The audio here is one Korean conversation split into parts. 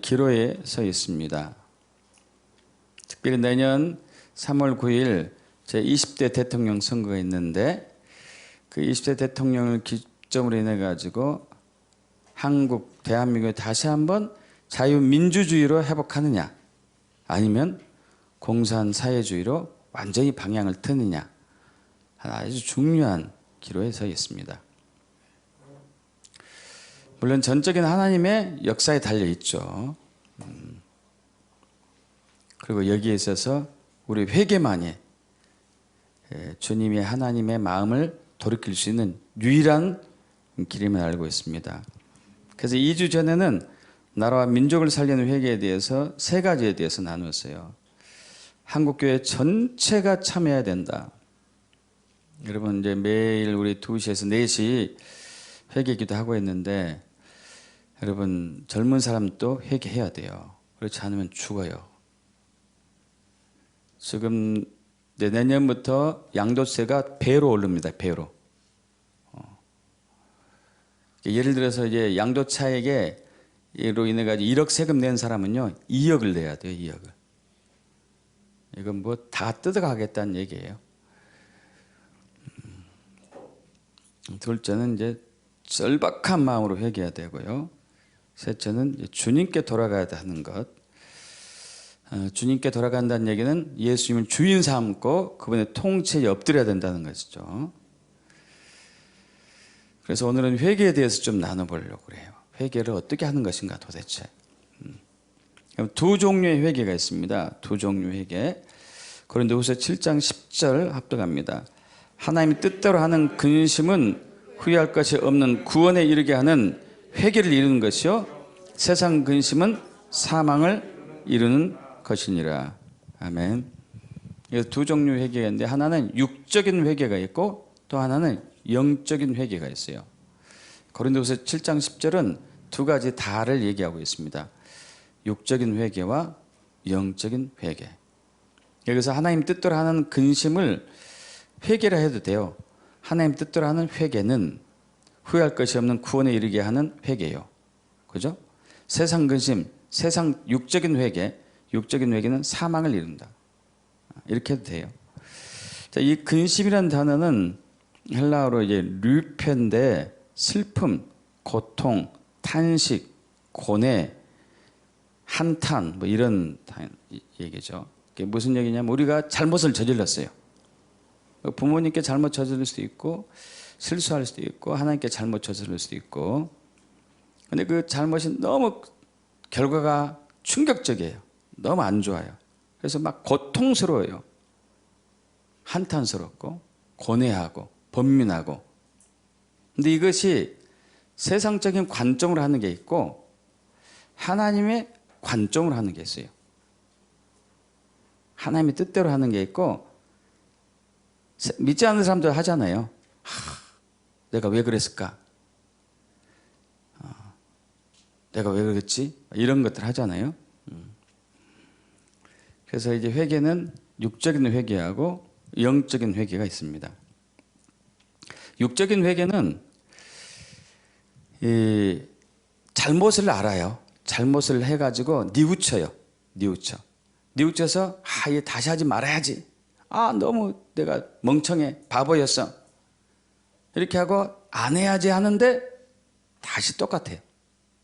기로에 서 있습니다. 특별히 내년 3월 9일 제 20대 대통령 선거가 있는데 그 20대 대통령을 기점으로 인해 가지고 한국, 대한민국이 다시 한번 자유민주주의로 회복하느냐 아니면 공산사회주의로 완전히 방향을 트느냐 아주 중요한 기로에 서 있습니다. 물론 전적인 하나님의 역사에 달려있죠. 그리고 여기에 있어서 우리 회개만이 주님의 하나님의 마음을 돌이킬 수 있는 유일한 길임을 알고 있습니다. 그래서 2주 전에는 나라와 민족을 살리는 회개에 대해서 세 가지에 대해서 나누었어요. 한국교회 전체가 참여해야 된다. 여러분 이제 매일 우리 2시에서 4시 회개 기도하고 있는데 여러분 젊은 사람도 회개해야 돼요. 그렇지 않으면 죽어요. 지금 내년부터 양도세가 배로 오릅니다. 배로. 예를 들어서 이제 양도차익으로 인해 가지고 1억 세금 낸 사람은요 2억을 내야 돼요. 2억을. 이건 뭐 다 뜯어가겠다는 얘기예요. 둘째는 이제 절박한 마음으로 회개해야 되고요. 셋째는 주님께 돌아가야 하는 것. 주님께 돌아간다는 얘기는 예수님을 주인 삼고 그분의 통치에 엎드려야 된다는 것이죠. 그래서 오늘은 회개에 대해서 좀 나눠보려고 그래요. 회개를 어떻게 하는 것인가 도대체. 두 종류의 회개가 있습니다. 두 종류의 회개. 고린도후서 7장 10절 합독합니다. 하나님의 뜻대로 하는 근심은 후회할 것이 없는 구원에 이르게 하는 회개를 이루는 것이요 세상 근심은 사망을 이루는 것이니라. 아멘. 두 종류의 회개가 있는데 하나는 육적인 회개가 있고 또 하나는 영적인 회개가 있어요. 고린도후서 7장 10절은 두 가지 다를 얘기하고 있습니다. 육적인 회개와 영적인 회개. 여기서 하나님 뜻대로 하는 근심을 회개라 해도 돼요. 하나님 뜻대로 하는 회개는 후회할 것이 없는 구원에 이르게 하는 회개예요. 그죠? 세상 근심, 세상 육적인 회개, 육적인 회개는 사망을 이룬다. 이렇게 해도 돼요. 자, 이 근심이라는 단어는 헬라어로 이제 류페인데 슬픔, 고통, 탄식, 고뇌, 한탄 뭐 이런 얘기죠. 이게 무슨 얘기냐면 우리가 잘못을 저질렀어요. 부모님께 잘못 저지를 수도 있고 실수할 수도 있고 하나님께 잘못 저지를 수도 있고 근데 그 잘못이 너무 결과가 충격적이에요. 너무 안 좋아요. 그래서 막 고통스러워요. 한탄스럽고 고뇌하고 번민하고 근데 이것이 세상적인 관점으로 하는 게 있고 하나님의 관점으로 하는 게 있어요. 하나님의 뜻대로 하는 게 있고 믿지 않는 사람들 하잖아요. 내가 왜 그랬을까? 내가 왜 그랬지? 이런 것들 하잖아요. 그래서 이제 회개는 육적인 회개하고 영적인 회개가 있습니다. 육적인 회개는 이 잘못을 알아요. 잘못을 해가지고 뉘우쳐요. 뉘우쳐서 얘 다시 하지 말아야지. 너무 내가 멍청해 바보였어. 이렇게 하고 안 해야지 하는데 다시 똑같아요.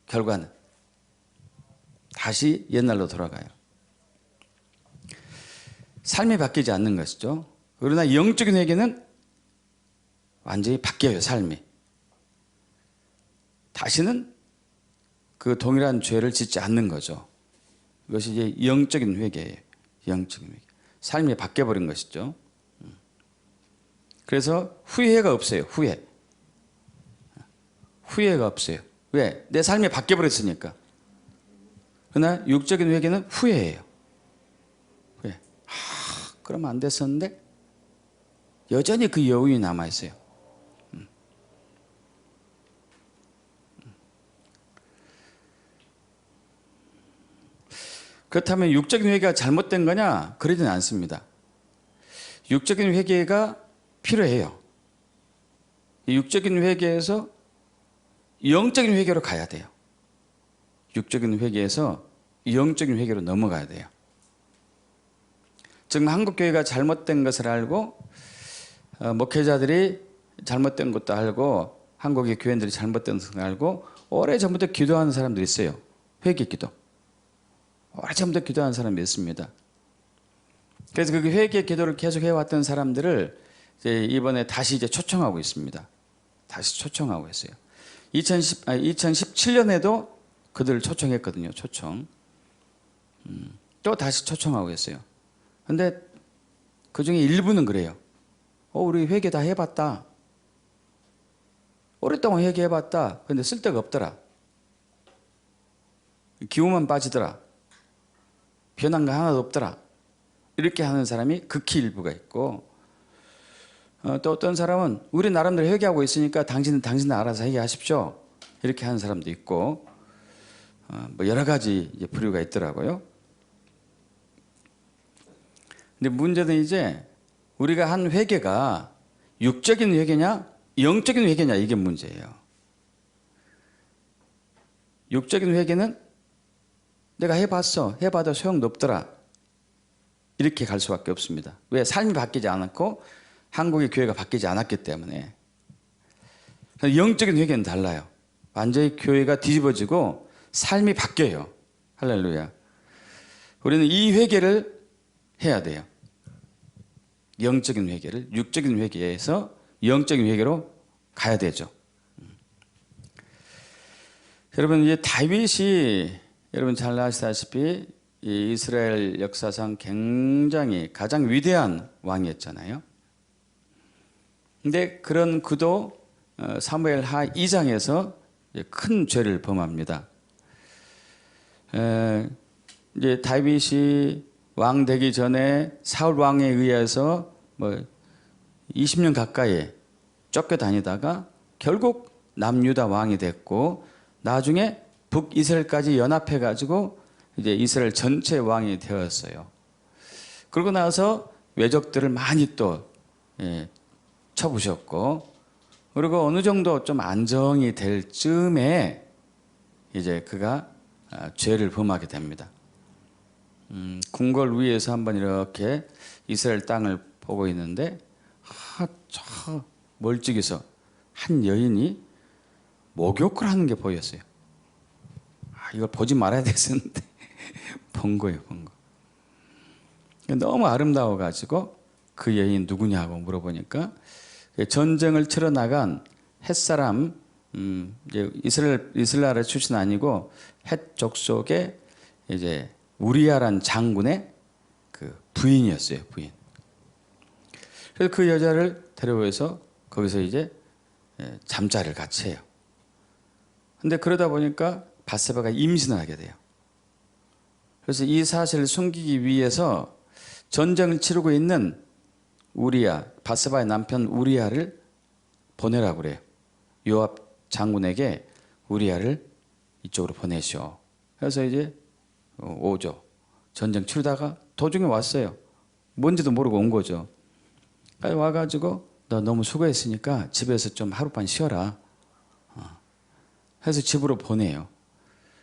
결과는 다시 옛날로 돌아가요. 삶이 바뀌지 않는 것이죠. 그러나 영적인 회개는 완전히 바뀌어요. 삶이. 다시는 그 동일한 죄를 짓지 않는 거죠. 이것이 이제 영적인 회개예요. 영적인 회개. 삶이 바뀌어버린 것이죠. 그래서 후회가 없어요. 후회가 없어요. 왜? 내 삶이 바뀌어버렸으니까. 그러나 육적인 회개는 후회예요. 후회. 그러면 안 됐었는데 여전히 그 여운이 남아있어요. 그렇다면 육적인 회개가 잘못된 거냐? 그러지는 않습니다. 육적인 회개가 필요해요. 육적인 회개에서 영적인 회개로 가야 돼요. 육적인 회개에서 영적인 회개로 넘어가야 돼요. 지금 한국 교회가 잘못된 것을 알고 목회자들이 잘못된 것도 알고 한국의 교회들이 잘못된 것을 알고 오래전부터 기도하는 사람들이 있어요. 회개 기도. 오래전부터 기도하는 사람이 있습니다. 그래서 그 회개 기도를 계속 해왔던 사람들을 이번에 다시 초청하고 있습니다. 다시 초청하고 있어요. 2017년에도 그들을 초청했거든요. 초청. 또 다시 초청하고 있어요. 근데 그 중에 일부는 그래요. 우리 회개 다 해봤다. 오랫동안 회개해봤다. 근데 쓸데가 없더라. 기운만 빠지더라. 변한 거 하나도 없더라. 이렇게 하는 사람이 극히 일부가 있고, 또 어떤 사람은 우리 나름대로 회개하고 있으니까 당신은 알아서 회개하십시오. 이렇게 하는 사람도 있고, 뭐 여러 가지 이제 부류가 있더라고요. 근데 문제는 이제 우리가 한 회개가 육적인 회개냐, 영적인 회개냐, 이게 문제예요. 육적인 회개는 내가 해봐도 소용도 없더라. 이렇게 갈 수밖에 없습니다. 왜? 삶이 바뀌지 않았고 한국의 교회가 바뀌지 않았기 때문에. 영적인 회개는 달라요. 완전히 교회가 뒤집어지고 삶이 바뀌어요. 할렐루야. 우리는 이 회개를 해야 돼요. 영적인 회개를 육적인 회개에서 영적인 회개로 가야 되죠. 여러분, 이제 다윗이 여러분 잘 아시다시피 이 이스라엘 역사상 굉장히 가장 위대한 왕이었잖아요. 근데 그런 그도 사무엘 하 2장에서 큰 죄를 범합니다. 이제 다윗이 왕 되기 전에 사울 왕에 의해서 뭐 20년 가까이 쫓겨다니다가 결국 남유다 왕이 됐고, 나중에 북이스라엘까지 연합해 가지고 이제 이스라엘 전체 왕이 되었어요. 그러고 나서 외적들을 많이 또 쳐부셨고, 그리고 어느 정도 좀 안정이 될 쯤에 이제 그가 죄를 범하게 됩니다. 궁궐 위에서 한번 이렇게 이스라엘 땅을 보고 있는데 저 멀찍이서 한 여인이 목욕을 하는 게 보였어요. 이걸 보지 말아야 됐었는데 본 거예요, 본 거. 너무 아름다워가지고 그 여인 누구냐고 물어보니까 전쟁을 치러 나간 헷사람, 이제 이스라엘 출신 아니고 헷 족속의 이제 우리아란 장군의 그 부인이었어요, 부인. 그래서 그 여자를 데려와서 거기서 이제 잠자리를 같이 해요. 근데 그러다 보니까 밧세바가 임신을 하게 돼요. 그래서 이 사실을 숨기기 위해서 전쟁을 치르고 있는 우리아, 밧세바의 남편 우리아를 보내라고 그래요. 요압 장군에게 우리아를 이쪽으로 보내시오. 그래서 이제 오죠. 전쟁 치르다가 도중에 왔어요. 뭔지도 모르고 온 거죠. 와가지고 너 너무 수고했으니까 집에서 좀 하룻밤 쉬어라. 해서 집으로 보내요.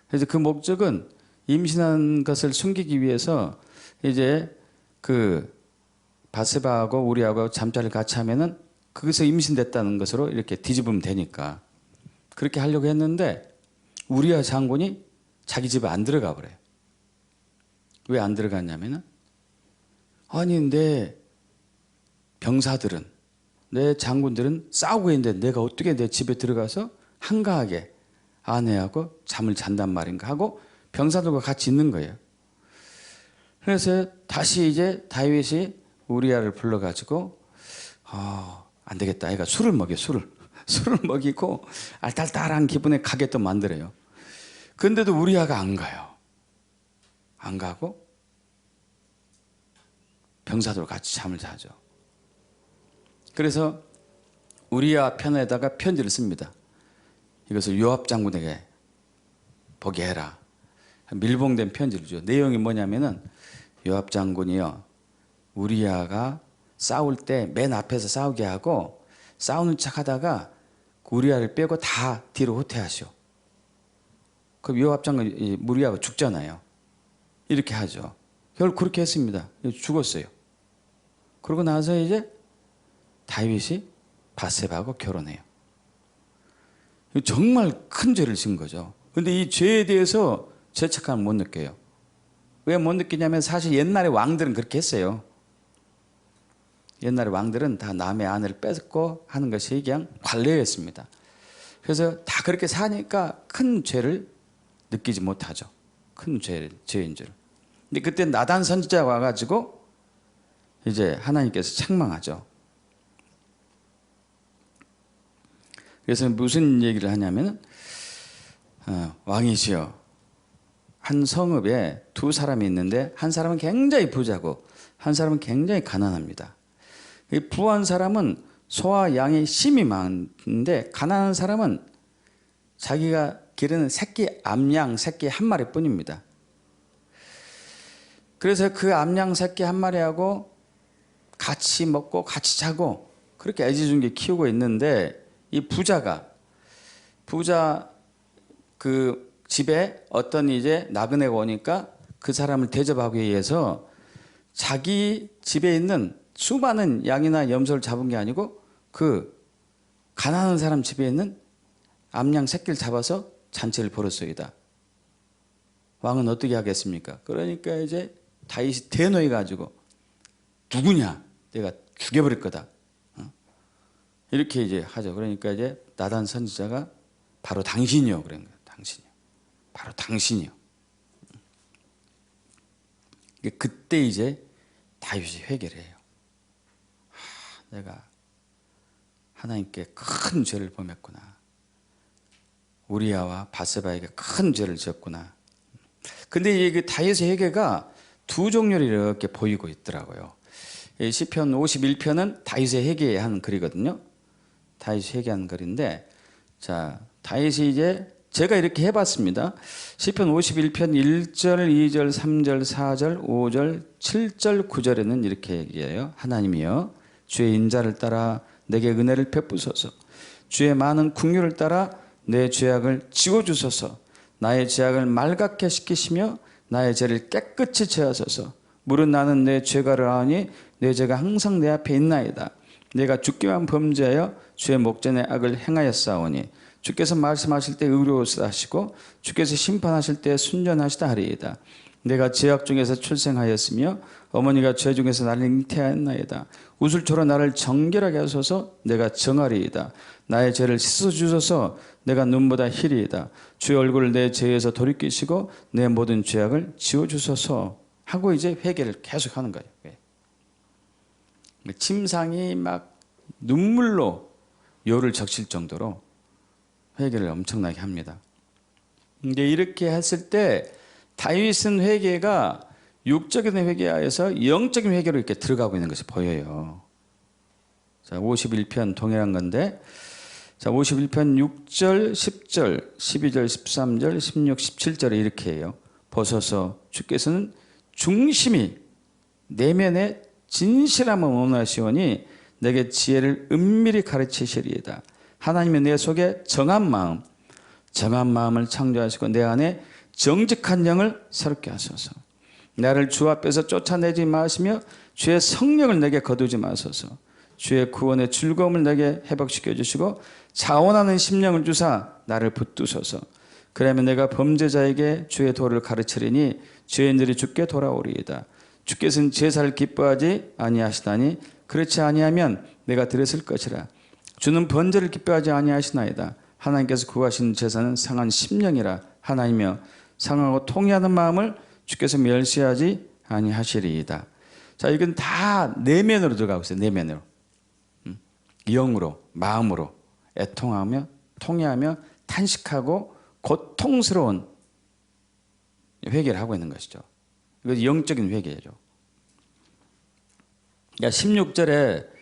그래서 그 목적은 임신한 것을 숨기기 위해서 이제 그 밧세바하고 우리하고 잠자리를 같이 하면은 거기서 임신됐다는 것으로 이렇게 뒤집으면 되니까 그렇게 하려고 했는데 우리아 장군이 자기 집에 안 들어가 버려요. 왜 안 들어갔냐면은 아니 내 병사들은 내 장군들은 싸우고 있는데 내가 어떻게 내 집에 들어가서 한가하게 아내하고 잠을 잔단 말인가 하고 병사들과 같이 있는 거예요. 그래서 다시 이제 다윗이 우리아를 불러가지고 안 되겠다. 애가 술을 먹여, 술을 먹이고 알딸딸한 기분에 가게끔 만들어요. 근데도 우리아가 안 가요. 안 가고 병사들과 같이 잠을 자죠. 그래서 우리아 편에다가 편지를 씁니다. 이것을 요압 장군에게 보게 해라. 밀봉된 편지를 줘. 내용이 뭐냐면은 요압 장군이요, 우리아가 싸울 때 맨 앞에서 싸우게 하고 싸우는 척 하다가 우리아를 빼고 다 뒤로 후퇴하시오. 그럼 요압 장군 무리아가 죽잖아요. 이렇게 하죠. 결국 그렇게 했습니다. 죽었어요. 그러고 나서 이제 다윗이 밧세바하고 결혼해요. 정말 큰 죄를 지은 거죠. 근데 이 죄에 대해서 죄책감을 못 느껴요. 왜 못 느끼냐면 사실 옛날에 왕들은 그렇게 했어요. 옛날에 왕들은 다 남의 아내를 뺏고 하는 것이 그냥 관례였습니다. 그래서 다 그렇게 사니까 큰 죄를 느끼지 못하죠. 큰 죄인 줄. 근데 그때 나단 선지자가 와가지고 이제 하나님께서 책망하죠. 그래서 무슨 얘기를 하냐면 왕이시여, 한 성읍에 두 사람이 있는데 한 사람은 굉장히 부자고 한 사람은 굉장히 가난합니다. 이 부한 사람은 소와 양이 심이 많은데 가난한 사람은 자기가 기르는 암양 새끼 한 마리뿐입니다. 그래서 그 암양 새끼 한 마리하고 같이 먹고 같이 자고 그렇게 애지중지 키우고 있는데 이 부자 그 집에 어떤 이제 나그네가 오니까 그 사람을 대접하기 위해서 자기 집에 있는 수많은 양이나 염소를 잡은 게 아니고 그 가난한 사람 집에 있는 암양 새끼를 잡아서 잔치를 벌였소이다. 왕은 어떻게 하겠습니까? 그러니까 이제 다윗이 대노해 가지고 누구냐? 내가 죽여버릴 거다. 이렇게 이제 하죠. 그러니까 이제 나단 선지자가 바로 당신이요. 그런 거예요. 당신이요. 바로 당신이요. 그때 이제 다윗이 회개를 해요. 내가 하나님께 큰 죄를 범했구나. 우리아와 밧세바에게 큰 죄를 지었구나. 근데 이 다윗의 회개가 두 종류를 이렇게 보이고 있더라고요. 시편 51편은 다윗의 회개한 글이거든요. 다윗이 회개한 글인데, 자, 다윗이 이제 제가 이렇게 해봤습니다. 시편 51편 1절, 2절, 3절, 4절, 5절, 7절, 9절에는 이렇게 얘기해요. 하나님이여, 주의 인자를 따라 내게 은혜를 베푸소서. 주의 많은 긍휼을 따라 내 죄악을 지워주소서. 나의 죄악을 말갛게 시키시며 나의 죄를 깨끗이 제하소서. 물은 나는 내 죄가를 아오니 내 죄가 항상 내 앞에 있나이다. 내가 주께만 범죄하여 주의 목전에 악을 행하였사오니 주께서 말씀하실 때 의로우시다 하시고 주께서 심판하실 때 순전하시다 하리이다. 내가 죄악 중에서 출생하였으며 어머니가 죄 중에서 나를 잉태하였나이다. 우슬초로 나를 정결하게 하소서. 내가 정하리이다. 나의 죄를 씻어주소서. 내가 눈보다 희리이다. 주의 얼굴을 내 죄에서 돌이키시고 내 모든 죄악을 지워주소서 하고 이제 회개를 계속하는 거예요. 침상이 막 눈물로 요를 적실 정도로 회개를 엄청나게 합니다. 근데 이렇게 했을 때 다윗은 회개가 육적인 회개에서 영적인 회개로 이렇게 들어가고 있는 것이 보여요. 자, 51편 동일한 건데, 자, 51편 6절, 10절, 12절, 13절, 16, 17절에 이렇게 해요. 보소서 주께서는 중심이 내면에 진실함을 원하시오니 내게 지혜를 은밀히 가르치시리이다. 하나님의 내 속에 정한 마음을 창조하시고 내 안에 정직한 영을 새롭게 하소서. 나를 주 앞에서 쫓아내지 마시며 주의 성령을 내게 거두지 마소서. 주의 구원의 즐거움을 내게 회복시켜 주시고 자원하는 심령을 주사 나를 붙드소서. 그러면 내가 범죄자에게 주의 도를 가르치리니 죄인들이 주께 돌아오리이다. 주께서는 제사를 기뻐하지 아니하시다니 그렇지 아니하면 내가 드렸을 것이라. 주는 번제를 기뻐하지 아니하시나이다. 하나님께서 구하신 제사는 상한 심령이라. 하나님이여 상하고 통회하는 마음을 주께서 멸시하지 아니하시리이다. 자, 이건 다 내면으로 들어가고 있어요. 내면으로. 영으로, 마음으로 애통하며 통회하며 탄식하고 고통스러운 회개를 하고 있는 것이죠. 이거 영적인 회개죠. 그러니까 16절에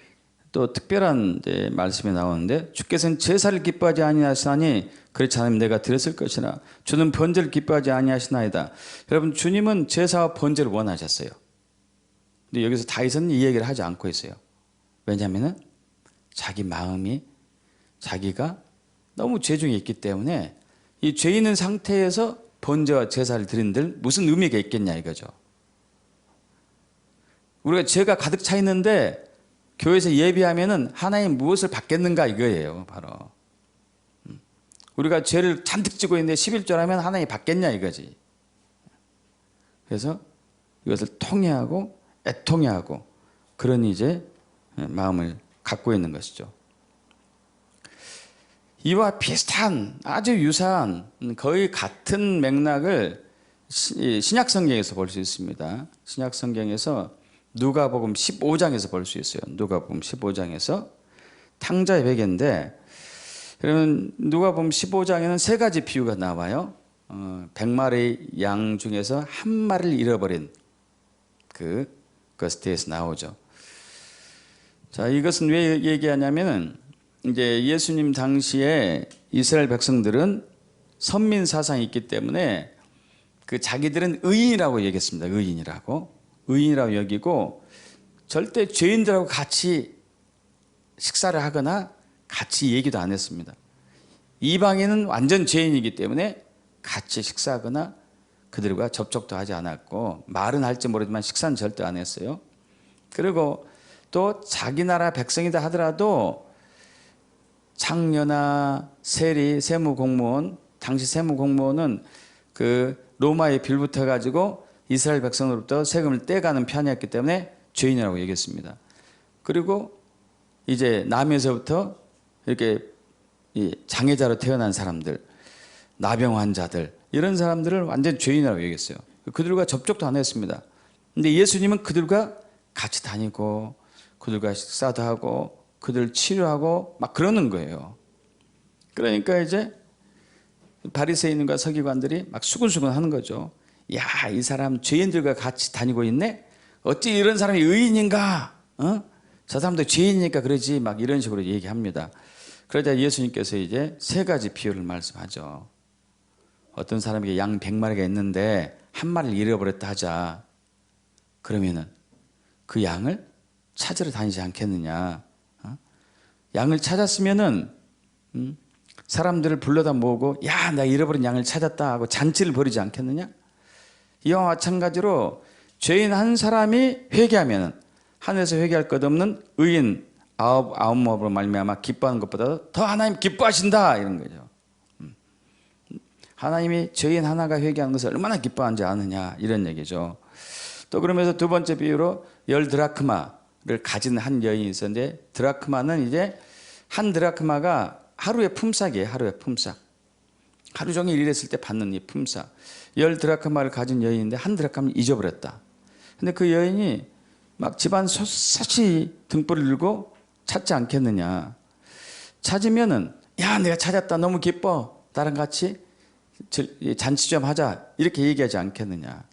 또 특별한 말씀이 나오는데 주께서는 제사를 기뻐하지 아니하시나니 그렇지 않으면 내가 드렸을 것이나 주는 번제를 기뻐하지 아니하시나이다. 여러분, 주님은 제사와 번제를 원하셨어요. 근데 여기서 다윗은 이 얘기를 하지 않고 있어요. 왜냐하면 자기 마음이 자기가 너무 죄중에 있기 때문에 이 죄 있는 상태에서 번제와 제사를 드린들 무슨 의미가 있겠냐 이거죠. 우리가 죄가 가득 차 있는데 교회에서 예배하면은 하나님 무엇을 받겠는가 이거예요. 바로 우리가 죄를 잔뜩 지고 있는데 11절 하면 하나님 받겠냐 이거지. 그래서 이것을 통회하고 애통해하고 그런 이제 마음을 갖고 있는 것이죠. 이와 비슷한 아주 유사한 거의 같은 맥락을 신약 성경에서 볼 수 있습니다. 신약 성경에서 누가복음 15장에서 볼 수 있어요. 누가복음 15장에서 탕자의 회개인데, 그러면 누가복음 15장에는 세 가지 비유가 나와요. 100마리 양 중에서 한 마리를 잃어버린 그것에 대해서 나오죠. 자, 이것은 왜 얘기하냐면은 이제 예수님 당시에 이스라엘 백성들은 선민 사상이 있기 때문에 그 자기들은 의인이라고 얘기했습니다. 의인이라고 여기고 절대 죄인들하고 같이 식사를 하거나 같이 얘기도 안 했습니다. 이방인은 완전 죄인이기 때문에 같이 식사하거나 그들과 접촉도 하지 않았고, 말은 할지 모르지만 식사는 절대 안 했어요. 그리고 또 자기 나라 백성이다 하더라도 창녀나 세리, 세무공무원, 당시 세무공무원은 그 로마에 빌붙어 가지고 이스라엘 백성으로부터 세금을 떼가는 편이었기 때문에 죄인이라고 얘기했습니다. 그리고 이제 남에서부터 이렇게 장애자로 태어난 사람들, 나병 환자들, 이런 사람들을 완전 죄인이라고 얘기했어요. 그들과 접촉도 안 했습니다. 근데 예수님은 그들과 같이 다니고 그들과 식사도 하고 그들 치료하고 막 그러는 거예요. 그러니까 이제 바리새인과 서기관들이 막 수근수근 하는 거죠. 야, 이 사람 죄인들과 같이 다니고 있네? 어찌 이런 사람이 의인인가? 저 사람도 죄인이니까 그러지. 막 이런 식으로 얘기합니다. 그러자 예수님께서 이제 세 가지 비유를 말씀하죠. 어떤 사람에게 양 100마리가 있는데 한 마리를 잃어버렸다 하자. 그러면은 그 양을 찾으러 다니지 않겠느냐? 양을 찾았으면은 사람들을 불러다 모으고 야, 나 잃어버린 양을 찾았다 하고 잔치를 벌이지 않겠느냐? 이와 마찬가지로 죄인 한 사람이 회개하면은 하늘에서 회개할 것 없는 의인 아홉 모업으로 말미암아 기뻐하는 것보다 더 하나님 기뻐하신다 이런 거죠. 하나님이 죄인 하나가 회개하는 것을 얼마나 기뻐하는지 아느냐 이런 얘기죠. 또 그러면서 두 번째 비유로 10드라크마를 가진 한 여인이 있었는데, 드라크마는 이제 한 드라크마가 하루의 품삯이에요. 하루의 품삯. 하루 종일 일했을 때 받는 이 품삯. 10드라크마를 가진 여인인데 한 드라크마를 잊어버렸다. 근데 그 여인이 막 집안 샅샅이 등불을 들고 찾지 않겠느냐. 찾으면은 야, 내가 찾았다, 너무 기뻐, 나랑 같이 잔치 좀 하자, 이렇게 얘기하지 않겠느냐.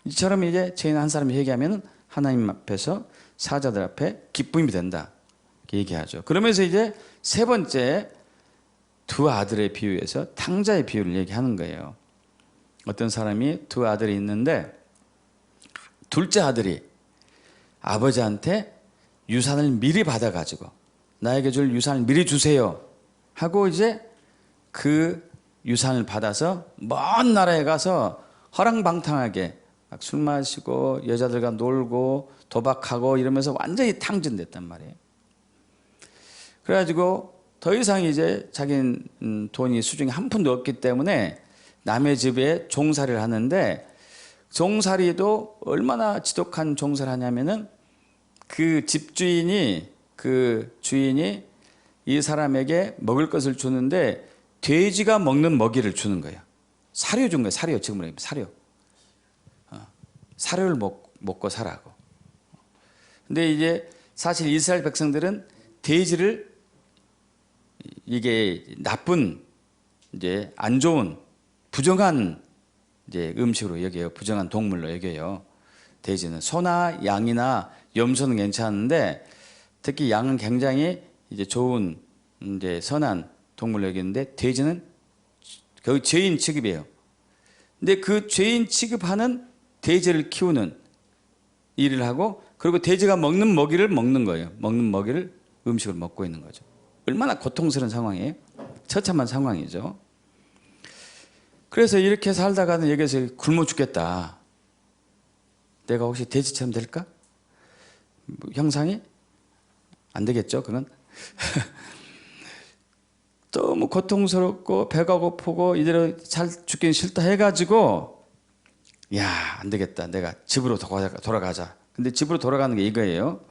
이처럼 이제 죄인 한 사람이 얘기하면은 하나님 앞에서 사자들 앞에 기쁨이 된다 이렇게 얘기하죠. 그러면서 이제 세 번째 두 아들의 비유에서 탕자의 비유를 얘기하는 거예요. 어떤 사람이 두 아들이 있는데 둘째 아들이 아버지한테 유산을 미리 받아가지고 나에게 줄 유산을 미리 주세요 하고 이제 그 유산을 받아서 먼 나라에 가서 허랑방탕하게 막 술 마시고 여자들과 놀고 도박하고 이러면서 완전히 탕진됐단 말이에요. 그래가지고 더 이상 이제 자기는 돈이 수중에 한 푼도 없기 때문에 남의 집에 종살이를 하는데, 종살이도 얼마나 지독한 종살이를 하냐면은 그 집주인이 그 주인이 이 사람에게 먹을 것을 주는데 돼지가 먹는 먹이를 주는 거예요. 사료 준 거예요. 사료. 지금 말하면 사료. 사료를 먹고 살라고. 근데 이제 사실 이스라엘 백성들은 돼지를 이게 나쁜 이제 안 좋은 부정한 이제 음식으로 여겨요. 부정한 동물로 여겨요. 돼지는 소나 양이나 염소는 괜찮은데 특히 양은 굉장히 이제 좋은 이제 선한 동물로 여기는데 돼지는 거의 죄인 취급이에요. 근데 그 죄인 취급하는 돼지를 키우는 일을 하고, 그리고 돼지가 먹는 먹이를 먹는 거예요. 먹는 먹이를 음식을 먹고 있는 거죠. 얼마나 고통스러운 상황이에요. 처참한 상황이죠. 그래서 이렇게 살다가는 여기서 굶어 죽겠다. 내가 혹시 돼지처럼 될까? 형상이? 안 되겠죠, 그건? 너무 고통스럽고 배가 고프고 이대로 잘 죽기는 싫다 해가지고 야, 안 되겠다. 내가 집으로 돌아가자. 근데 집으로 돌아가는 게 이거예요.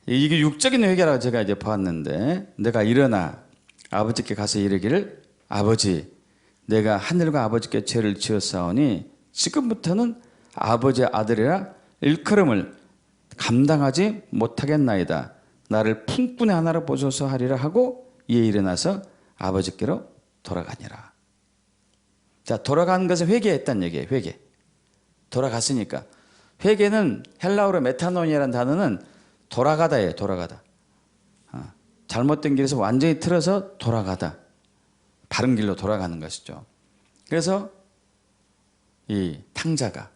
이게 육적인 회개라고 제가 이제 보았는데, 내가 일어나 아버지께 가서 이르기를, 아버지, 내가 하늘과 아버지께 죄를 지었사오니 지금부터는 아버지의 아들이라 일컬음을 감당하지 못하겠나이다. 나를 품꾼의 하나로 보소서 하리라 하고 이에 일어나서 아버지께로 돌아가니라. 자, 돌아가는 것을 회개했다는 얘기예요. 회개. 돌아갔으니까. 회개는 헬라어로 메타노니아라는 단어는 돌아가다예요. 돌아가다. 잘못된 길에서 완전히 틀어서 돌아가다. 바른 길로 돌아가는 것이죠. 그래서 이 탕자가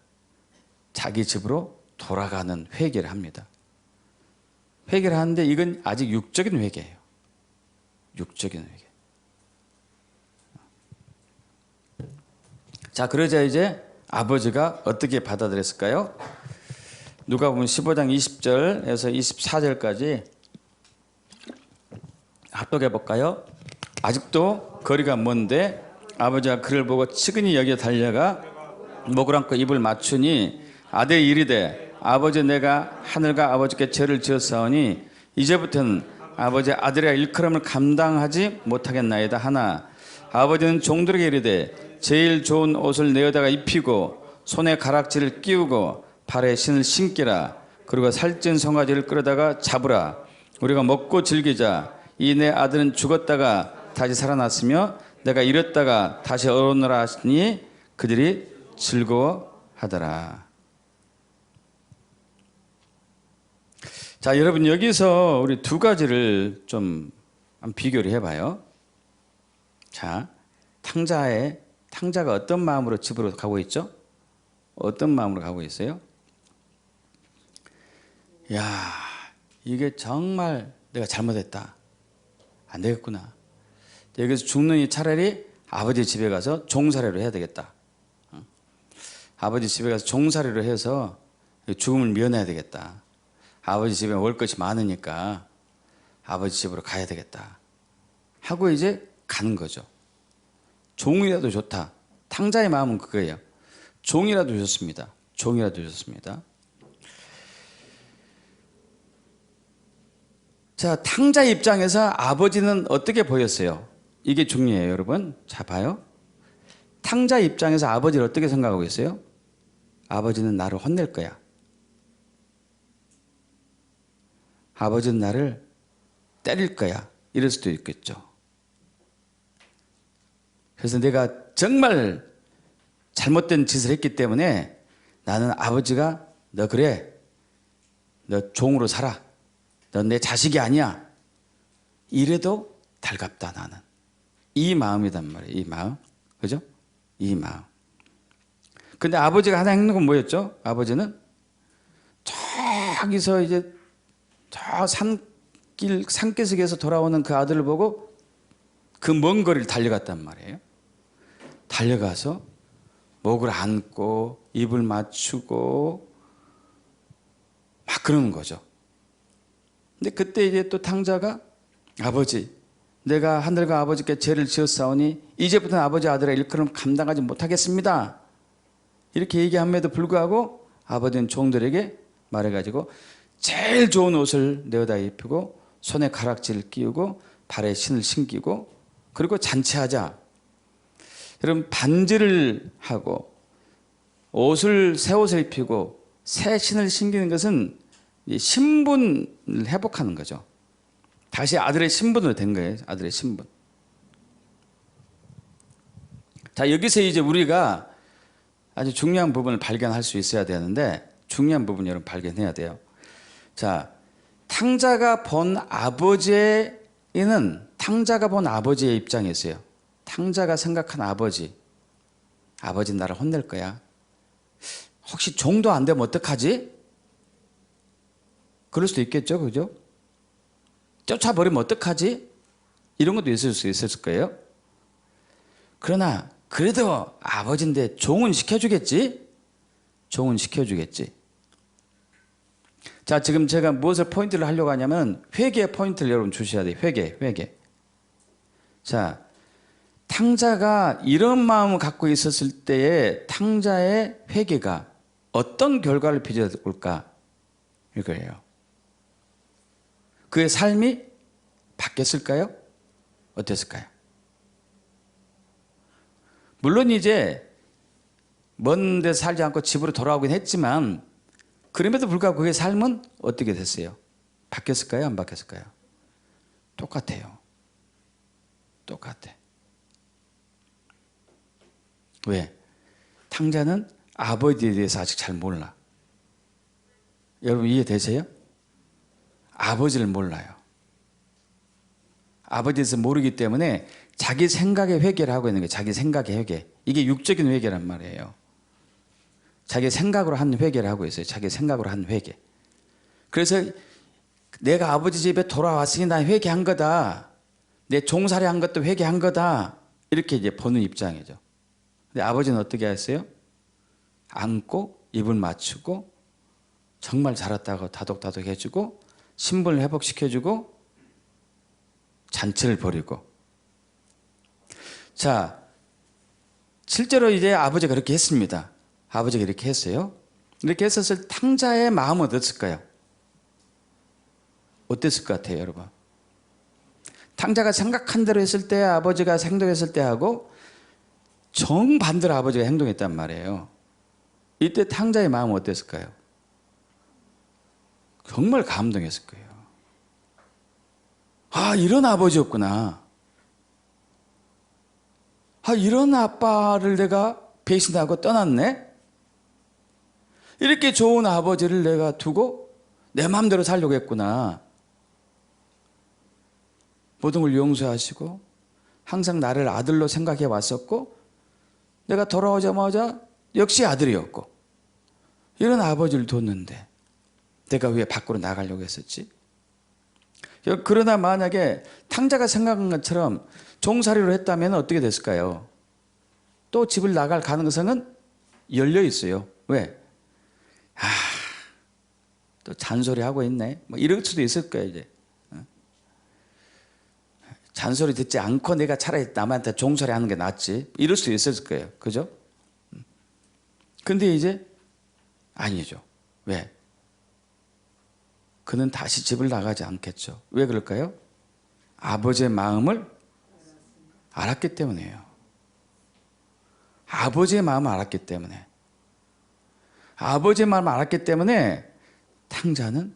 자기 집으로 돌아가는 회개를 합니다. 회개를 하는데 이건 아직 육적인 회개예요. 육적인 회개. 자, 그러자 이제 아버지가 어떻게 받아들였을까요? 누가복음 15장 20절에서 24절까지 합독해 볼까요? 아직도 거리가 먼데 아버지가 그를 보고 측은히 여겨 달려가 목을 안고 입을 맞추니 아들이 이르되 아버지, 내가 하늘과 아버지께 죄를 지었사오니 이제부터는 아버지 아들의 일컬음을 감당하지 못하겠나이다 하나 아버지는 종들에게 이르되 제일 좋은 옷을 내어다가 입히고 손에 가락지를 끼우고 발에 신을 신기라. 그리고 살찐 송아지를 끌어다가 잡으라. 우리가 먹고 즐기자. 이 내 아들은 죽었다가 다시 살아났으며 내가 잃었다가 다시 얻으라 하시니 그들이 즐거워하더라. 자, 여러분, 여기서 우리 두 가지를 좀 비교를 해봐요. 자, 탕자가 어떤 마음으로 집으로 가고 있죠? 어떤 마음으로 가고 있어요? 야, 이게 정말 내가 잘못했다. 안 되겠구나. 여기서 죽느니 차라리 아버지 집에 가서 종살이로 해야 되겠다. 아버지 집에 가서 종살이로 해서 죽음을 면해야 되겠다. 아버지 집에 먹을 것이 많으니까 아버지 집으로 가야 되겠다 하고 이제 가는 거죠. 종이라도 좋다. 탕자의 마음은 그거예요. 종이라도 좋습니다. 종이라도 좋습니다. 자, 탕자 입장에서 아버지는 어떻게 보였어요? 이게 중요해요, 여러분. 자, 봐요. 탕자 입장에서 아버지를 어떻게 생각하고 있어요? 아버지는 나를 혼낼 거야. 아버지는 나를 때릴 거야. 이럴 수도 있겠죠. 그래서 내가 정말 잘못된 짓을 했기 때문에 나는 아버지가 너 그래. 너 종으로 살아. 넌 내 자식이 아니야. 이래도 달갑다 나는. 이 마음이단 말이에요. 이 마음. 그죠? 이 마음. 근데 아버지가 하나 행동은 뭐였죠? 아버지는 저기서 이제 저 산기슭에서 돌아오는 그 아들을 보고 그 먼 거리를 달려갔단 말이에요. 달려가서 목을 안고 입을 맞추고 막 그러는 거죠. 근데 그때 이제 또 탕자가 아버지, 내가 하늘과 아버지께 죄를 지었사오니 이제부터는 아버지 아들의 일컬음 감당하지 못하겠습니다. 이렇게 얘기함에도 불구하고 아버지는 종들에게 말해가지고 제일 좋은 옷을 내어다 입히고 손에 가락지를 끼우고 발에 신을 신기고 그리고 잔치하자. 여러분, 반지를 하고 새 옷을 입히고 새 신을 신기는 것은 신분을 회복하는 거죠. 다시 아들의 신분으로 된 거예요. 아들의 신분. 자, 여기서 이제 우리가 아주 중요한 부분을 발견할 수 있어야 되는데, 중요한 부분 여러분 발견해야 돼요. 자, 탕자가 본 아버지의 입장이었어요. 탕자가 생각한 아버지는 나를 혼낼 거야. 혹시 종도 안 되면 어떡하지? 그럴 수도 있겠죠, 그죠? 쫓아버리면 어떡하지? 이런 것도 있을 수 있을 거예요. 그러나 그래도 아버지인데 종은 시켜주겠지? 종은 시켜주겠지. 자, 지금 제가 무엇을 포인트를 하려고 하냐면 회개의 포인트를 여러분 주셔야 돼요. 회개. 자, 탕자가 이런 마음을 갖고 있었을 때에 탕자의 회개가 어떤 결과를 빚어올까? 이거예요. 그의 삶이 바뀌었을까요? 어땠을까요? 물론 이제 먼 데 살지 않고 집으로 돌아오긴 했지만 그럼에도 불구하고 그의 삶은 어떻게 됐어요? 바뀌었을까요? 안 바뀌었을까요? 똑같아요. 똑같아. 왜? 탕자는 아버지에 대해서 아직 잘 몰라. 여러분 이해되세요? 아버지를 몰라요. 아버지에 대해서 모르기 때문에 자기 생각의 회개를 하고 있는 거예요. 자기 생각의 회개. 이게 육적인 회개란 말이에요. 자기 생각으로 한 회개를 하고 있어요. 자기 생각으로 한 회개. 그래서 내가 아버지 집에 돌아왔으니 나 회개한 거다. 내 종살이 한 것도 회개한 거다. 이렇게 이제 보는 입장이죠. 근데 아버지는 어떻게 했어요? 안고 입을 맞추고 정말 잘했다고 다독다독 해주고 신분을 회복시켜주고 잔치를 벌이고. 자, 실제로 이제 아버지가 그렇게 했습니다. 아버지가 이렇게 했어요. 이렇게 했었을 탕자의 마음은 어땠을까요? 어땠을 것 같아요, 여러분? 탕자가 생각한 대로 했을 때 아버지가 행동했을 때하고 정반대로 아버지가 행동했단 말이에요. 이때 탕자의 마음은 어땠을까요? 정말 감동했을 거예요. 아, 이런 아버지였구나. 아, 이런 아빠를 내가 배신하고 떠났네? 이렇게 좋은 아버지를 내가 두고 내 마음대로 살려고 했구나. 모든 걸 용서하시고 항상 나를 아들로 생각해 왔었고 내가 돌아오자마자 역시 아들이었고 이런 아버지를 뒀는데 내가 왜 밖으로 나가려고 했었지? 그러나 만약에 탕자가 생각한 것처럼 종살이로 했다면 어떻게 됐을까요? 또 집을 나갈 가능성은 열려 있어요. 왜? 아, 또 잔소리하고 있네. 뭐 이럴 수도 있을 거예요, 이제. 잔소리 듣지 않고 내가 차라리 남한테 종살이 하는 게 낫지. 이럴 수도 있을 거예요. 그죠? 근데 이제 아니죠. 왜? 그는 다시 집을 나가지 않겠죠. 왜 그럴까요? 아버지의 마음을 알았기 때문이에요. 아버지의 마음을 알았기 때문에. 아버지의 마음을 알았기 때문에 탕자는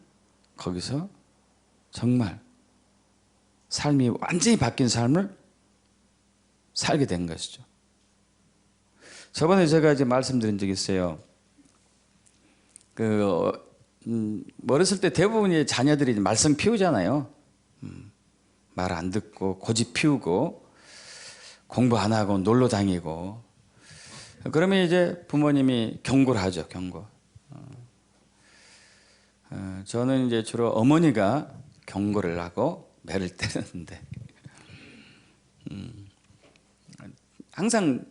거기서 정말 삶이 완전히 바뀐 삶을 살게 된 것이죠. 저번에 제가 이제 말씀드린 적이 있어요. 어렸을 때 대부분의 자녀들이 말썽 피우잖아요. 말 안 듣고 고집 피우고 공부 안 하고 놀러 다니고. 그러면 이제 부모님이 경고를 하죠. 경고. 저는 이제 주로 어머니가 경고를 하고 매를 때렸는데 항상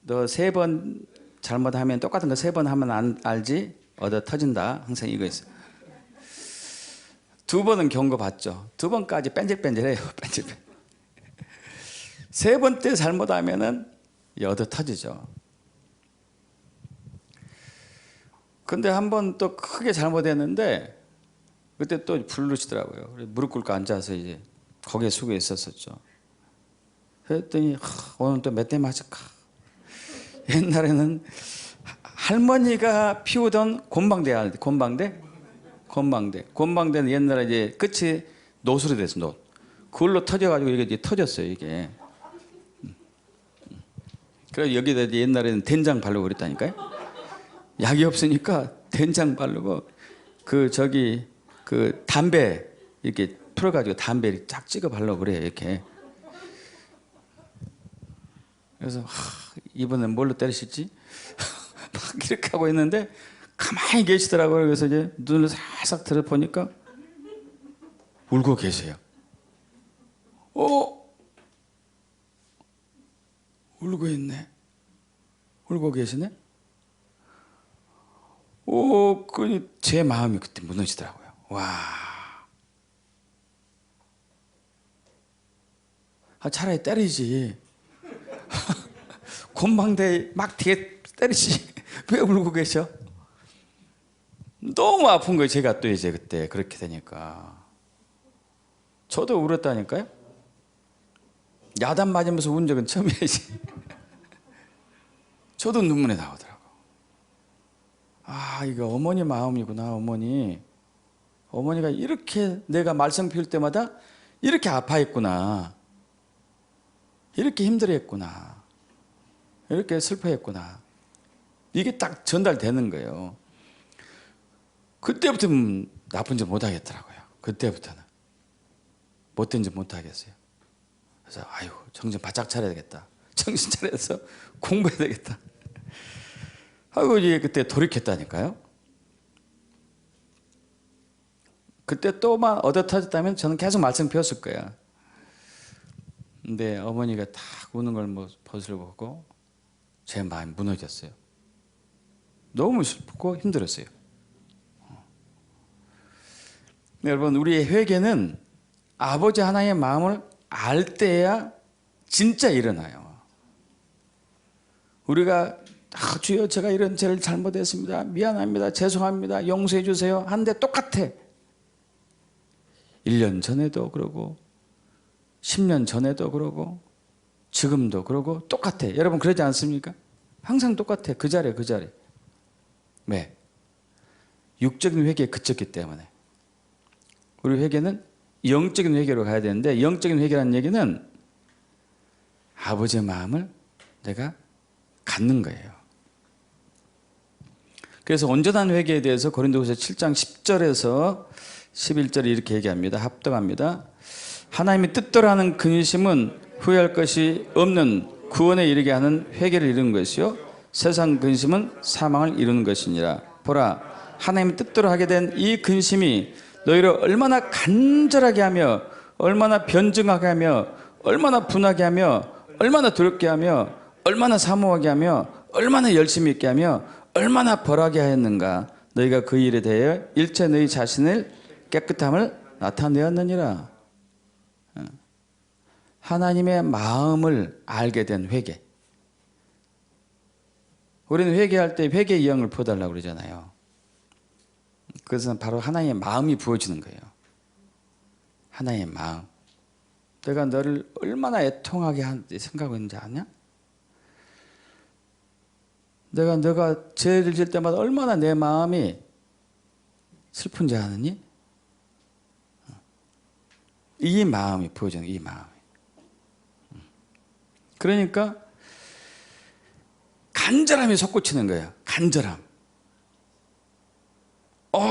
너 3번 잘못하면 똑같은 거 3번 하면 안 알지? 얻어 터진다. 항상 이거 있어요. 2번은 경고 받죠. 2번까지 뺀질뺀질해요. 뺀질뺀질. 3번 때 잘못하면은 얻어 터지죠. 근데 한 번 또 크게 잘못했는데 그때 또 부르시더라고요. 무릎 꿇고 앉아서 이제 거기에 숙여 있었었죠. 그랬더니 오늘 또 몇 대 맞을까? 옛날에는 할머니가 피우던 곤방대, 곤방대는 옛날에 이제 끝이 노수로 됐어, 노. 그걸로 터져가지고 이게 이제 터졌어요, 이게. 그래서 여기다 이제 옛날에는 된장 바르고 그랬다니까요. 약이 없으니까 된장 바르고 그 담배 이렇게 풀어가지고 담배 쫙 찍어 바르고 그래요, 이렇게. 그래서 이번엔 뭘로 때리실지 막 이렇게 하고 있는데 가만히 계시더라고요. 그래서 이제 눈을 살짝 들어보니까 울고 계세요. 울고 울고 있네. 울고 계시네. 오, 제 마음이 그때 무너지더라고요. 와. 차라리 때리지. 곤방대 막 뒤에 때리지. 왜 울고 계셔? 너무 아픈 거예요. 제가 또 이제 그때 그렇게 되니까. 저도 울었다니까요. 야단 맞으면서 운 적은 처음이지. 저도 눈물이 나오더라고. 아, 이거 어머니 마음이구나. 어머니가 이렇게 내가 말썽 피울 때마다 이렇게 아파했구나. 이렇게 힘들어했구나. 이렇게 슬퍼했구나. 이게 딱 전달되는 거예요. 그때부터는 나쁜 짓 못하겠더라고요. 그때부터는 못된 짓 못하겠어요. 그래서 아유, 정신 바짝 차려야 되겠다. 정신 차려서 공부해야 되겠다. 하고 이제 그때 돌이켰다니까요. 그때 또만 얻어 터졌다면 저는 계속 말썽 피웠을 거야. 근데 어머니가 딱 우는 걸 벗을 보고 제 마음이 무너졌어요. 너무 슬프고 힘들었어요. 여러분, 우리의 회개는 아버지 하나님의 마음을 알 때야 진짜 일어나요. 우리가 주여 제가 이런 죄를 잘못했습니다. 미안합니다. 죄송합니다. 용서해 주세요. 한데 똑같아. 1년 전에도 그러고 10년 전에도 그러고 지금도 그러고 똑같아. 여러분 그러지 않습니까? 항상 똑같아. 그 자리에 그 자리. 왜? 육적인 회개에 그쳤기 때문에. 우리 회개는 영적인 회개로 가야 되는데, 영적인 회개라는 얘기는 아버지의 마음을 내가 갖는 거예요. 그래서 온전한 회개에 대해서 고린도후서 7장 10절에서 11절에 이렇게 얘기합니다. 합독합니다. 하나님의 뜻대로 하는 근심은 후회할 것이 없는 구원에 이르게 하는 회개를 이루는 것이요, 세상 근심은 사망을 이루는 것이니라. 보라, 하나님의 뜻대로 하게 된 이 근심이 너희를 얼마나 간절하게 하며, 얼마나 변증하게 하며, 얼마나 분하게 하며, 얼마나 두렵게 하며, 얼마나 사모하게 하며, 얼마나 열심히 있게 하며, 얼마나 벌하게 하였는가. 너희가 그 일에 대하여 일체 너희 자신을 깨끗함을 나타내었느니라. 하나님의 마음을 알게 된 회개. 우리는 회개할 때 회개의 영을 부어달라고 그러잖아요. 그것은 바로 하나님의 마음이 부어지는 거예요. 하나님의 마음. 내가 너를 얼마나 애통하게 생각하고 있는지 아냐? 너가 죄를 질 때마다 얼마나 내 마음이 슬픈지 아느니? 이 마음이 부어지는 거예요. 이 마음이. 그러니까 간절함이 솟구치는 거예요. 간절함.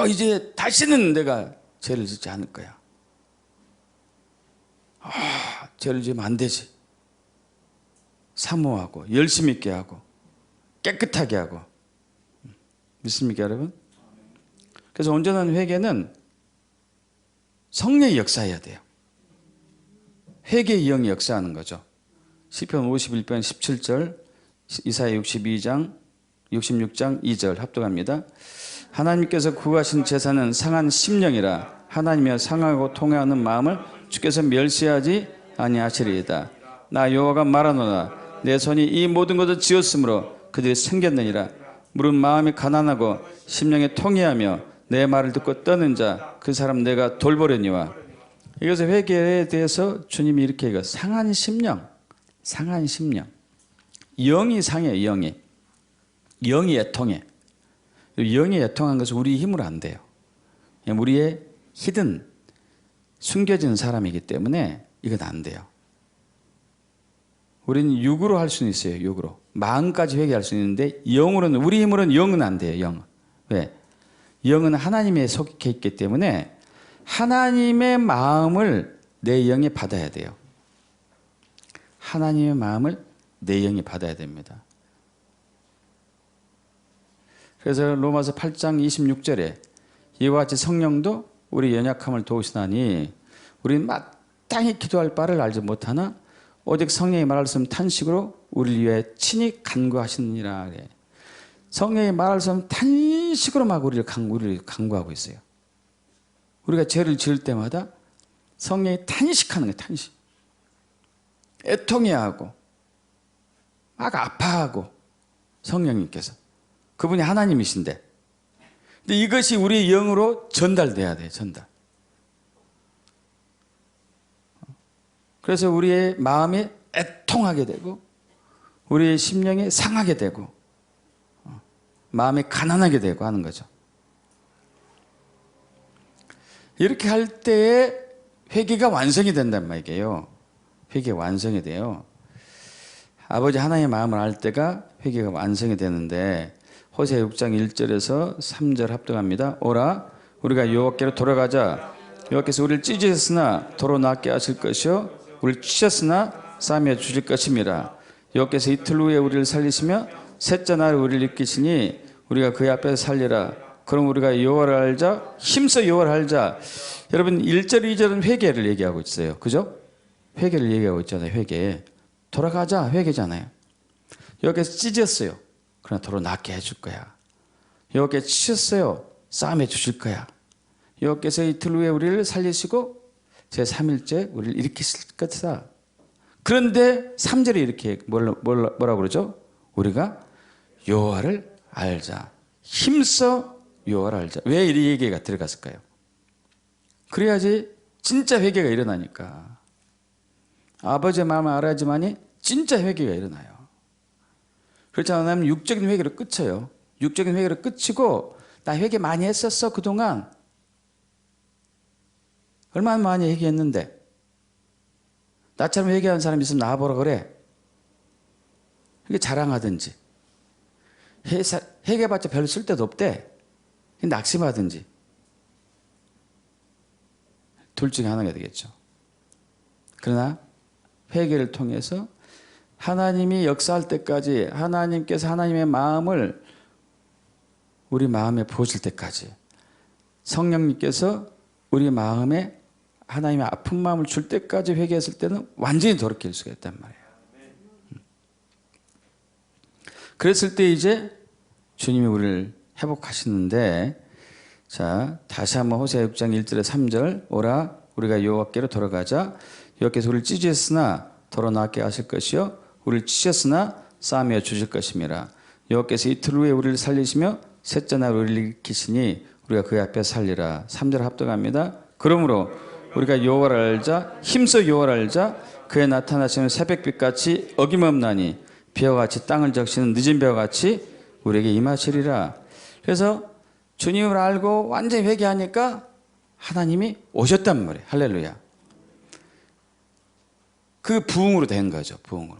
이제 다시는 내가 죄를 짓지 않을 거야. 죄를 지으면 안 되지. 사모하고 열심히 있게 하고 깨끗하게 하고. 믿습니까, 여러분? 그래서 온전한 회개는 성령이 역사해야 돼요. 회개의 영이 역사하는 거죠. 시편 51편 17절, 이사야 62장 66장 2절 합독합니다. 하나님께서 구하신 제사는 상한 심령이라. 하나님이여 상하고 통회하는 마음을 주께서 멸시하지 아니하시리이다. 나 여호와가 말하노라. 내 손이 이 모든 것을 지었으므로 그들이 생겼느니라. 물은 마음이 가난하고 심령이 통회하며 내 말을 듣고 떠는 자, 그 사람 내가 돌보려니와. 이것을 회개에 대해서 주님이 이렇게 얘기해요. 상한 심령. 상한 심령. 영이 상해. 영이 애통해. 영이 애통한 것은 우리 힘으로 안 돼요. 우리의 히든, 숨겨진 사람이기 때문에 이건 안 돼요. 우리는 육으로 할 수는 있어요. 육으로. 마음까지 회개할 수 있는데 영으로는, 우리 힘으로는 영은 안 돼요. 영. 왜? 영은 하나님에 속해 있기 때문에 하나님의 마음을 내 영이 받아야 돼요. 하나님의 마음을 내 영이 받아야 됩니다. 그래서 로마서 8장 26절에 이와 같이 성령도 우리 연약함을 도우시나니 우리는 마땅히 기도할 바를 알지 못하나 오직 성령이 말씀을 탄식으로 우리를 위해 친히 간구하시느니라. 그래. 성령이 말할 수 없는 탄식으로 막 우리를 간구하고 있어요. 우리가 죄를 지을 때마다 성령이 탄식하는 거예요. 탄식. 애통해하고 막 아파하고 성령님께서 그분이 하나님이신데, 근데 이것이 우리의 영으로 전달돼야 돼요. 전달. 그래서 우리의 마음이 애통하게 되고 우리의 심령이 상하게 되고 마음이 가난하게 되고 하는 거죠. 이렇게 할 때에 회개가 완성이 된단 말이에요. 회개가 완성이 돼요. 아버지 하나님의 마음을 알 때가 회개가 완성이 되는데, 호세아 6장 1절에서 3절 합독합니다. 오라 우리가 여호와께로 돌아가자. 여호와께서 우리를 찢으셨으나 도로 낫게 하실 것이요 우리를 치셨으나 싸매어 주실 것임이라. 여호와께서 이틀 후에 우리를 살리시며 셋째 날에 우리를 일으키시니 우리가 그의 앞에서 살리라. 그럼 우리가 여호와를 알자. 힘써 여호와를 알자. 여러분 1절 2절은 회개를 얘기하고 있어요. 그죠? 회개를 얘기하고 있잖아요. 회개. 돌아가자 회개잖아요. 여호와께서 찢었어요. 그러나 도로 낫게 해줄 거야. 여호와께서 치셨어요. 싸매 주실 거야. 여호와께서 이틀 후에 우리를 살리시고 제3일째 우리를 일으키실 것이다. 그런데 3절에 이렇게 뭐라고 그러죠? 우리가 여호와를 알자. 힘써 여호와를 알자. 왜 이 얘기가 들어갔을까요? 그래야지 진짜 회개가 일어나니까. 아버지의 마음을 알아야지만이 진짜 회개가 일어나요. 그렇지 않으면 육적인 회개로 끝쳐요. 육적인 회개로 끝이고, 나 회개 많이 했었어 그동안. 얼마나 많이 회개했는데. 나처럼 회개하는 사람이 있으면 나와보라 그래. 이게 자랑하든지, 회개해봤자 별로 쓸데도 없대. 낙심하든지. 둘 중에 하나가 되겠죠. 그러나 회개를 통해서 하나님이 역사할 때까지, 하나님께서 하나님의 마음을 우리 마음에 부어줄 때까지, 성령님께서 우리 마음에 하나님의 아픈 마음을 줄 때까지 회개했을 때는 완전히 돌이킬 수가 있단 말이에요. 그랬을 때 이제 주님이 우리를 회복하시는데, 자 다시 한번 호세아 6장 1절에 3절 오라 우리가 여호와께로 돌아가자. 여호와께서 우리를 찢으셨으나 도로 낫게 하실 것이요 우리를 치셨으나 싸매어 주실 것임이라. 여호와께서 이틀 후에 우리를 살리시며 셋째 날 우리를 일으키시니 우리가 그의 앞에 살리라. 3절 합독합니다. 그러므로 우리가 여호와를 알자. 힘써 여호와를 알자. 그의 나타나시는 새벽빛같이 어김없나니 비와 같이 땅을 적시는 늦은 비와 같이 우리에게 임하시리라. 그래서 주님을 알고 완전히 회개하니까 하나님이 오셨단 말이에요. 할렐루야. 그 부흥으로 된 거죠. 부흥으로.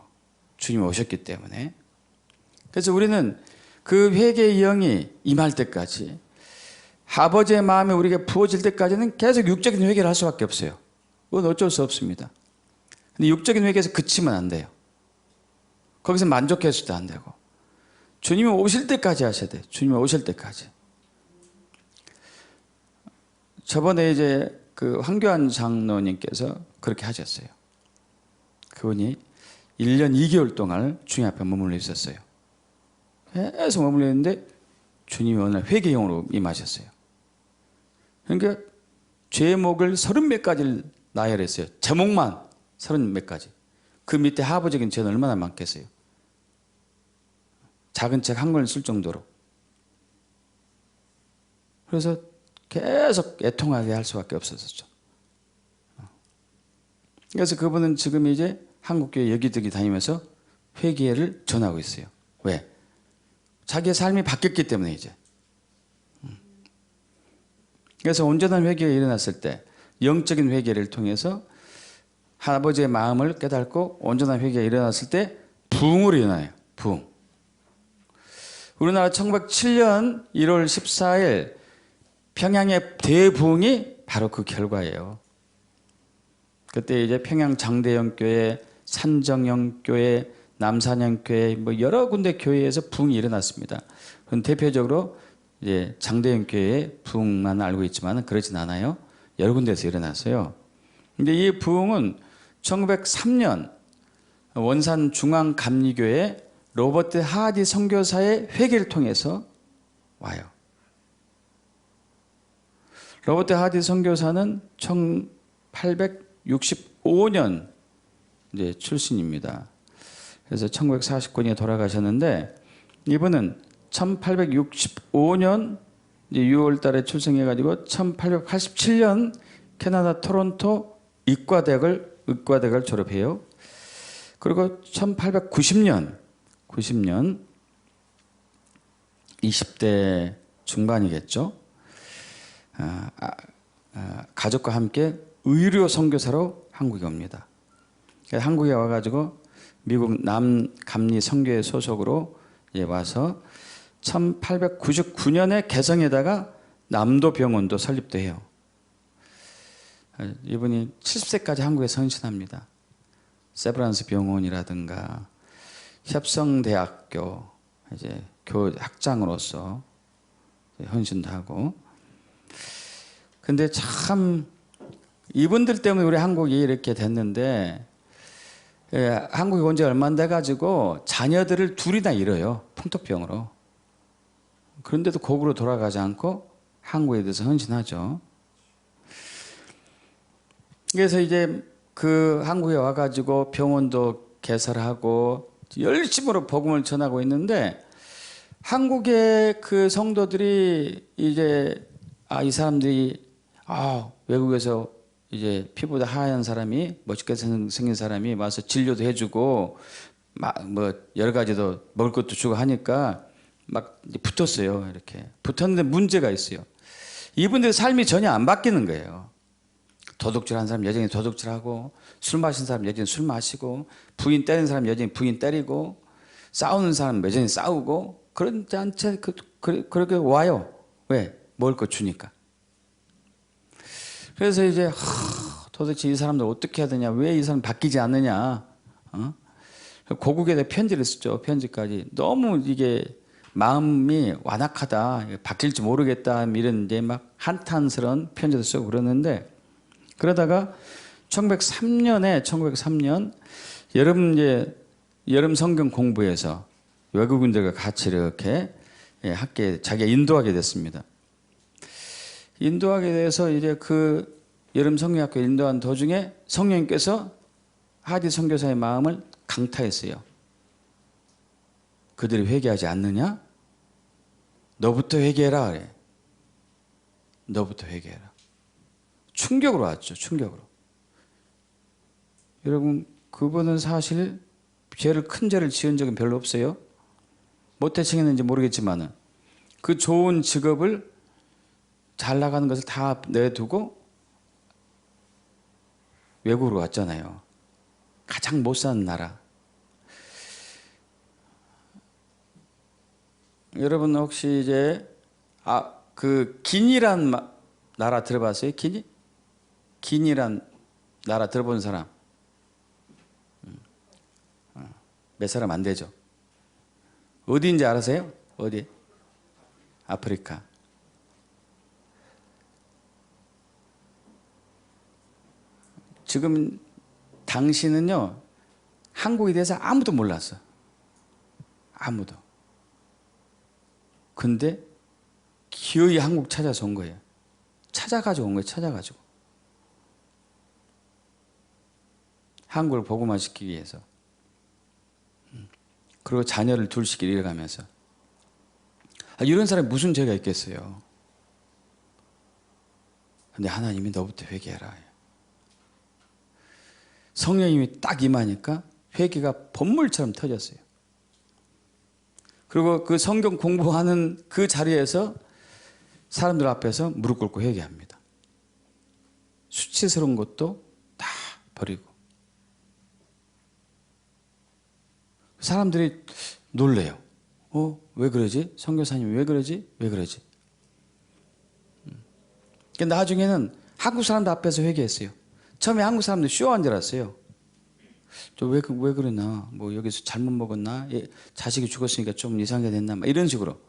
주님이 오셨기 때문에. 그래서 우리는 그 회개의 영이 임할 때까지, 아버지의 마음이 우리에게 부어질 때까지는 계속 육적인 회개를 할 수밖에 없어요. 그건 어쩔 수 없습니다. 근데 육적인 회개에서 그치면 안 돼요. 거기서 만족해서도 안 되고, 주님이 오실 때까지 하셔야 돼요. 주님이 오실 때까지. 저번에 이제 그 황교안 장로님께서 그렇게 하셨어요. 그분이 1년 2개월 동안 주님 앞에 머물러 있었어요. 계속 머물러 있는데 주님이 어느 날 회개형으로 임하셨어요. 그러니까 죄목을 30몇 가지를 나열했어요. 제목만 30몇 가지. 그 밑에 하부적인 죄는 얼마나 많겠어요. 작은 책 한 권을 쓸 정도로. 그래서 계속 애통하게 할 수밖에 없었죠. 그래서 그분은 지금 이제 한국교회 여기저기 다니면서 회개를 전하고 있어요. 왜? 자기의 삶이 바뀌었기 때문에 이제. 그래서 온전한 회개가 일어났을 때, 영적인 회개를 통해서 아버지의 마음을 깨닫고 온전한 회개가 일어났을 때 부흥으로 일어나요. 부흥. 우리나라 1907년 1월 14일 평양의 대부흥이 바로 그 결과예요. 그때 이제 평양 장대영교회, 산정영교회, 남산영교회 뭐 여러 군데 교회에서 부흥이 일어났습니다. 그건 대표적으로 이제 장대영교회의 부흥만 알고 있지만 그렇진 않아요. 여러 군데에서 일어났어요. 근데 이 부흥은 1903년 원산 중앙감리교회 로버트 하디 선교사의 회개를 통해서 와요. 로버트 하디 선교사는 1865년 이제 출신입니다. 그래서 1949년에 돌아가셨는데 이분은 1865년 6월 달에 출생해가지고 1887년 캐나다 토론토 의과대학을 졸업해요. 그리고 1890년 20대 중반이겠죠. 가족과 함께 의료 선교사로 한국에 옵니다. 한국에 와가지고 미국 남감리 선교회 소속으로 와서 1899년에 개성에다가 남도병원도 설립도 해요. 이분이 70세까지 한국에 헌신합니다. 세브란스 병원이라든가 협성대학교 이제 학장으로서 헌신도 하고. 근데 참 이분들 때문에 우리 한국이 이렇게 됐는데, 한국에 온 지 얼마 안 돼가지고 자녀들을 둘이나 잃어요. 풍토병으로. 그런데도 고국으로 돌아가지 않고 한국에 대해서 헌신하죠. 그래서 이제 그 한국에 와가지고 병원도 개설하고 열심으로 복음을 전하고 있는데, 한국의 그 성도들이 이제 이 사람들이 외국에서 이제 피부도 하얀 사람이 멋있게 생긴 사람이 와서 진료도 해주고 뭐 여러 가지도 먹을 것도 주고 하니까 막 붙었어요. 이렇게 붙었는데 문제가 있어요. 이분들 삶이 전혀 안 바뀌는 거예요. 도둑질한 사람 여전히 도둑질하고, 술 마신 사람 여전히 술 마시고, 부인 때리는 사람 여전히 부인 때리고, 싸우는 사람 여전히 싸우고. 그런지 않지 그렇게 와요. 왜? 먹을 거 주니까. 그래서 이제 도대체 이 사람들 어떻게 해야 되냐, 왜 이 사람 바뀌지 않느냐, 고국에다 편지를 쓰죠. 편지까지. 너무 이게 마음이 완악하다, 바뀔지 모르겠다, 이런 이제 막 한탄스러운 편지도 쓰고 그러는데, 그러다가 1903년 여름 성경 공부에서 외국인들과 같이 이렇게 학교에 자기가 인도하게 됐습니다. 인도하게 돼서 이제 그 여름 성경학교 인도한 도중에 성령님께서 하디 선교사의 마음을 강타했어요. 그들이 회개하지 않느냐? 너부터 회개해라 그래. 너부터 회개해라. 충격으로 왔죠. 충격으로. 여러분, 그분은 사실 큰 죄를 지은 적은 별로 없어요. 못 대칭했는지 모르겠지만은 그 좋은 직업을, 잘 나가는 것을 다 내두고 외국으로 왔잖아요. 가장 못 사는 나라. 여러분 혹시 이제 그 기니란 나라 들어봤어요? 기니란 나라 들어본 사람? 몇 사람 안 되죠. 어디인지 알아세요? 어디? 아프리카. 지금 당시는요, 한국에 대해서 아무도 몰랐어. 아무도. 근데 기어이 한국 찾아서 온 거예요. 찾아가지고 온 거예요. 찾아가지고. 한국을 복음화시키기 위해서. 그리고 자녀를 둘씩 잃어가면서. 이런 사람이 무슨 죄가 있겠어요. 근데 하나님이 너부터 회개해라. 성령님이 딱 임하니까 회개가 번물처럼 터졌어요. 그리고 그 성경 공부하는 그 자리에서 사람들 앞에서 무릎 꿇고 회개합니다. 수치스러운 것도 다 버리고. 사람들이 놀래요. 왜 그러지? 선교사님이 왜 그러지? 왜 그러지? 나중에는 한국 사람들 앞에서 회개했어요. 처음에 한국 사람들 쇼한 줄 알았어요. 왜 그러나? 뭐 여기서 잘못 먹었나? 자식이 죽었으니까 좀 이상하게 됐나? 막 이런 식으로.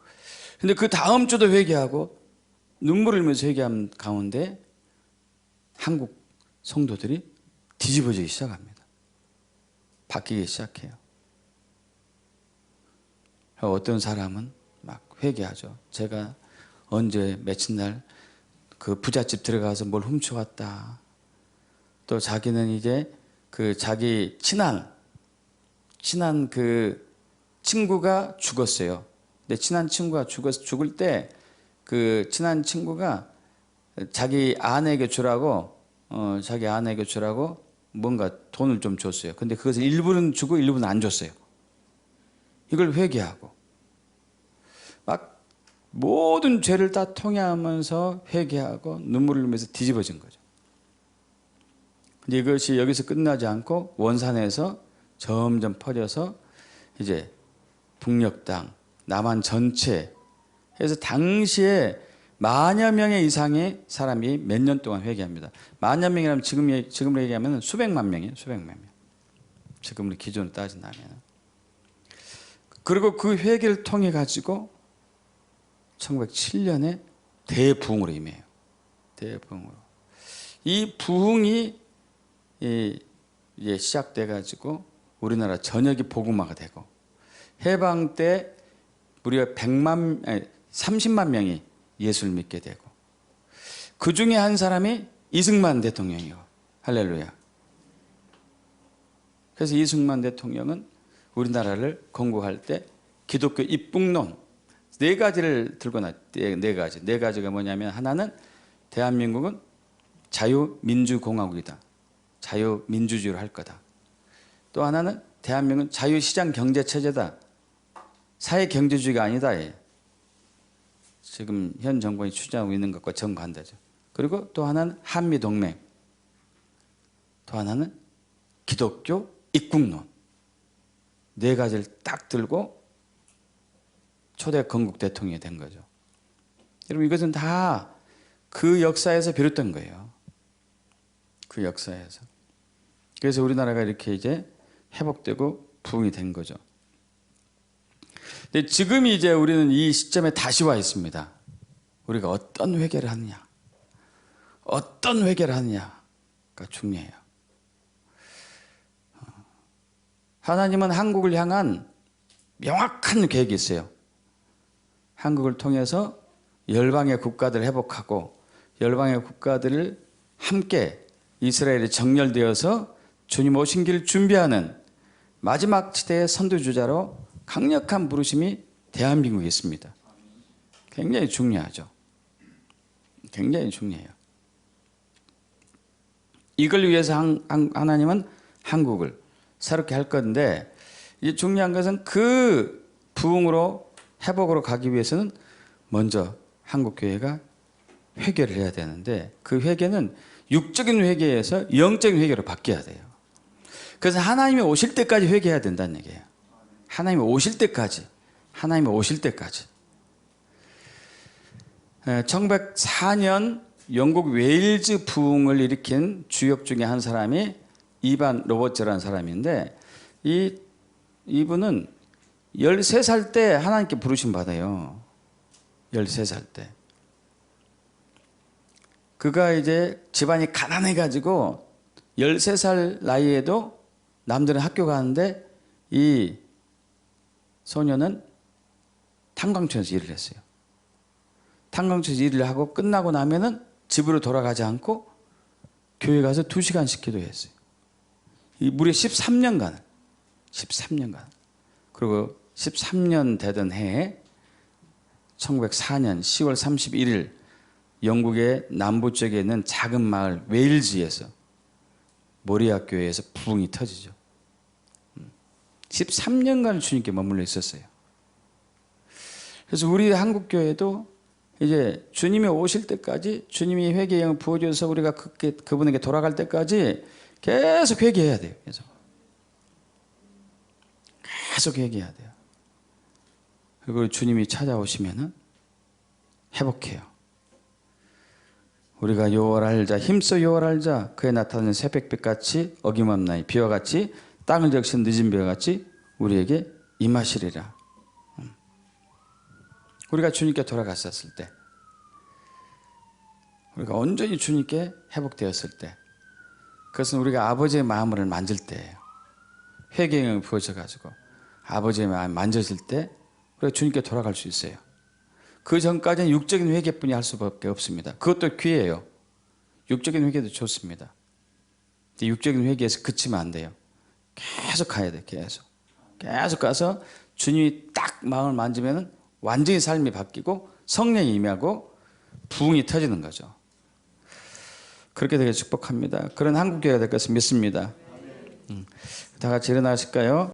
근데 그 다음 주도 회개하고 눈물을 흘리면서 회개한 가운데 한국 성도들이 뒤집어지기 시작합니다. 바뀌기 시작해요. 어떤 사람은 막 회개하죠. 제가 언제 며칠 날 그 부잣집 들어가서 뭘 훔쳐왔다. 또 자기는 이제 그 자기 친한 그 친구가 죽었어요. 근데 친한 친구가 죽을 때 그 친한 친구가 자기 아내에게 주라고 뭔가 돈을 좀 줬어요. 근데 그것을 일부는 주고 일부는 안 줬어요. 이걸 회개하고 막 모든 죄를 다 통회하면서 회개하고 눈물을 흘리면서 뒤집어진 거죠. 근데 이것이 여기서 끝나지 않고 원산에서 점점 퍼져서 이제 북녘 땅, 남한 전체 해서 당시에 만여 명의 이상의 사람이 몇 년 동안 회개합니다. 만여 명이라면 지금으로 얘기하면 수백만 명이에요. 수백만 명. 지금으로 기준으로 따진다면. 그리고 그 회개를 통해 가지고 1907년에 대부흥으로 임해요. 대부흥으로. 이 부흥이 이제 시작돼 가지고 우리나라 전역이 복음화가 되고 해방 때 무려 30만 명이 예수를 믿게 되고 그 중에 한 사람이 이승만 대통령이요. 할렐루야. 그래서 이승만 대통령은 우리나라를 건국할 때 기독교 입북론 네 가지를 들고 네 가지가 뭐냐면 하나는 대한민국은 자유민주공화국이다. 자유민주주의로 할 거다. 또 하나는 대한민국은 자유시장 경제체제다. 사회경제주의가 아니다. 지금 현 정권이 추진하고 있는 것과 정반대죠. 그리고 또 하나는 한미동맹. 또 하나는 기독교 입국론. 네 가지를 딱 들고 초대 건국 대통령이 된 거죠. 여러분 이것은 다 그 역사에서 비롯된 거예요. 그 역사에서. 그래서 우리나라가 이렇게 이제 회복되고 부흥이 된 거죠. 근데 지금 이제 우리는 이 시점에 다시 와 있습니다. 우리가 어떤 회개를 하느냐, 어떤 회개를 하느냐가 중요해요. 하나님은 한국을 향한 명확한 계획이 있어요. 한국을 통해서 열방의 국가들을 회복하고 열방의 국가들을 함께 이스라엘이 정렬되어서 주님 오신 길을 준비하는 마지막 시대의 선두주자로 강력한 부르심이 대한민국에 있습니다. 굉장히 중요하죠. 굉장히 중요해요. 이걸 위해서 하나님은 한국을 새롭게 할 건데 이제 중요한 것은 그 부흥으로 회복으로 가기 위해서는 먼저 한국교회가 회개를 해야 되는데 그 회개는 육적인 회개에서 영적인 회개로 바뀌어야 돼요. 그래서 하나님이 오실 때까지 회개해야 된다는 얘기예요. 하나님이 오실 때까지. 1904년 영국 웨일즈 부흥을 일으킨 주역 중에 한 사람이 이반 로버츠라는 사람인데 이분은 13살 때 하나님께 부르심 받아요. 13살 때. 그가 이제 집안이 가난해가지고 13살 나이에도 남들은 학교 가는데 이 소녀는 탄광촌에서 일을 했어요. 탄광촌에서 일을 하고 끝나고 나면은 집으로 돌아가지 않고 교회 가서 2시간씩 기도했어요. 무려 13년간. 그리고 13년 되던 해에 1904년 10월 31일 영국의 남부 쪽에 있는 작은 마을 웨일즈에서 모리아 교회에서 부흥이 터지죠. 13년간 주님께 머물러 있었어요. 그래서 우리 한국 교회도 이제 주님이 오실 때까지 돼요. 회개의 영을 부어줘서 우리가 그분에게 돌아갈 때까지 계속 회개해야 돼요. 계속 회개해야 돼요. 그리고 주님이 찾아오시면은 회복해요. 우리가 요월할자 힘써 요월할자 그에 나타나는 새벽빛같이 어김없나니 비와 같이 땅을 적신 늦은 비와 같이 우리에게 임하시리라. 우리가 주님께 돌아갔었을 때 우리가 온전히 주님께 회복되었을 때 그것은 우리가 아버지의 마음을 만질 때예요. 회개의 영이 부어져가지고 아버지의 마음 만져질 때 우리가 주님께 돌아갈 수 있어요. 그 전까지는 육적인 회개뿐이 할 수밖에 없습니다. 그것도 귀해요. 육적인 회개도 좋습니다. 육적인 회개에서 그치면 안 돼요. 계속 가야 돼. 계속 가서 주님이 딱 마음을 만지면 완전히 삶이 바뀌고 성령이 임하고 부흥이 터지는 거죠. 그렇게 되게 축복합니다. 그런 한국교회가 될 것을 믿습니다. 다 같이 일어나실까요?